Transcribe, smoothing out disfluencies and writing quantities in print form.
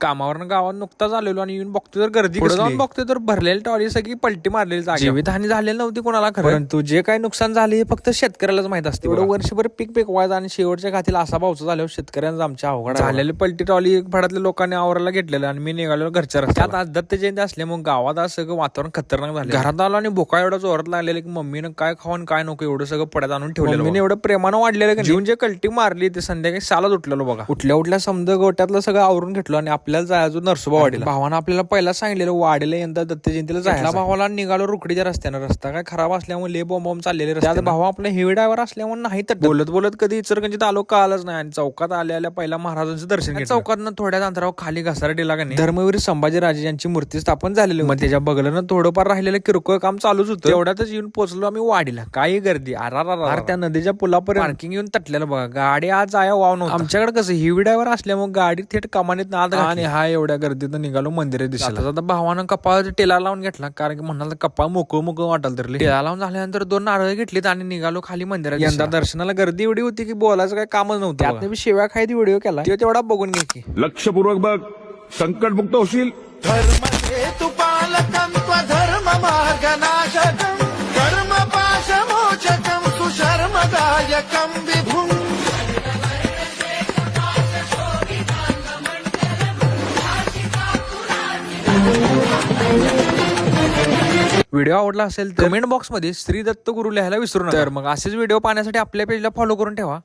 कामावरनं गावात नुकताच आलेलो आणि येऊन बघतो तर गर्दी पुढे जाऊन बघतोय तर भरलेली टॉली सगळी पलटी मारलेली जागी. जीवितहानी झालेली नव्हती कोणाला खरं, परंतु जे काही नुकसान झाले हे फक्त शेतकऱ्यालाच माहित असते. एवढं वर्षभर पीक पिकवायचं आणि शेवटच्या घातीला असा पावसा झाल्यावर शेतकऱ्यांचं आमच्या अवघड झालेली पलटी टॉली भरातल्या लोकांनी आवरायला घेतलेलं आणि मी निघालो घरच्या रस्त्यात. आज दत्त जयंती असल्यामुळे गावात आज सगळं वातावरण खतरनाक झालं. घरात आलो आणि भोका एवढा जोरात लागलेला की मम्मीनं काय खाऊन काय नको एवढं सगळं पडत आणून ठेवलेलं. मम्मीने एवढं प्रेमानं वाढलेलं जीवन जे कल्टी मारली ते संध्याकाळी सालाच उठलेलो बघा. उठल्या समजा गोट्यातलं सगळं आवरून घेतलं आणि आपल्याला जायचं नरसोबा वाडीला. भावानं आपल्याला पहिला सांगितलेलं वाडीला यंदा दत्त जयंतीला जायला. भावाला निघालो रुकडीच्या रस्त्यानं. रस्ता काय खराब असल्यामुळे ले बॉम्ब चाललेले. त्यात भाऊ आपल्या हेवी ड्रायव्हर असल्यामुळे नाही तर बोलत कधी इचलकरंजीत आलो कळालंच नाही. आणि चौकात आल्या पहिला महाराजांचं दर्शन घेतलं. चौकातनं थोड्या अंतरावर खाली घसारटीला का नाही धर्मवीर संभाजीराजे यांची मूर्ती स्थापन झालेली. मग त्याच्या बगलनं थोडंफार राहिलेलं किरकोळ काम चालूच होतं. तेवढ्यातच येऊन पोहोचलो आम्ही वाडीला. काही गर्दी आर त्या नदीच्या पुलापर्यंत पार्किंग येऊन तटलेलं बघा. गाडी आज जाया वाव नव्हता. आमच्याकडे कसं हेवी ड्रायव्हर असल्यामुळे गाडी थेट कमानीत नाद आणि हा एवढ्या गर्दीत निघालो मंदिरात दिसला. आता भावानं कपाळ टेला लावून घेतला कारण की म्हणाला कपाळ मोकळं वाटाल तर टेला लावून झाल्यानंतर 2 नारळ घेतलीत आणि निघालो खाली मंदिरात. यंदा दर्शनाला गर्दी एवढी होती की बोलायचं काही कामच नव्हतं. त्यात मी शिव्या खायची व्हिडिओ केला तेवढा बघून घे की. लक्षपूर्वक बघ, संकटमुक्त होशील. धर्म हेतु पालकं धर्म मार्गनाशकं कर्म पाशमोचकं सुशर्मदायकं विभुं. व्हिडिओ आवडला असेल तर कमेंट बॉक्स मध्ये श्री दत्त गुरु लिहायला विसरू नका. तर मग असेच व्हिडिओ पाहण्यासाठी आपल्या पेजला फॉलो करून ठेवा.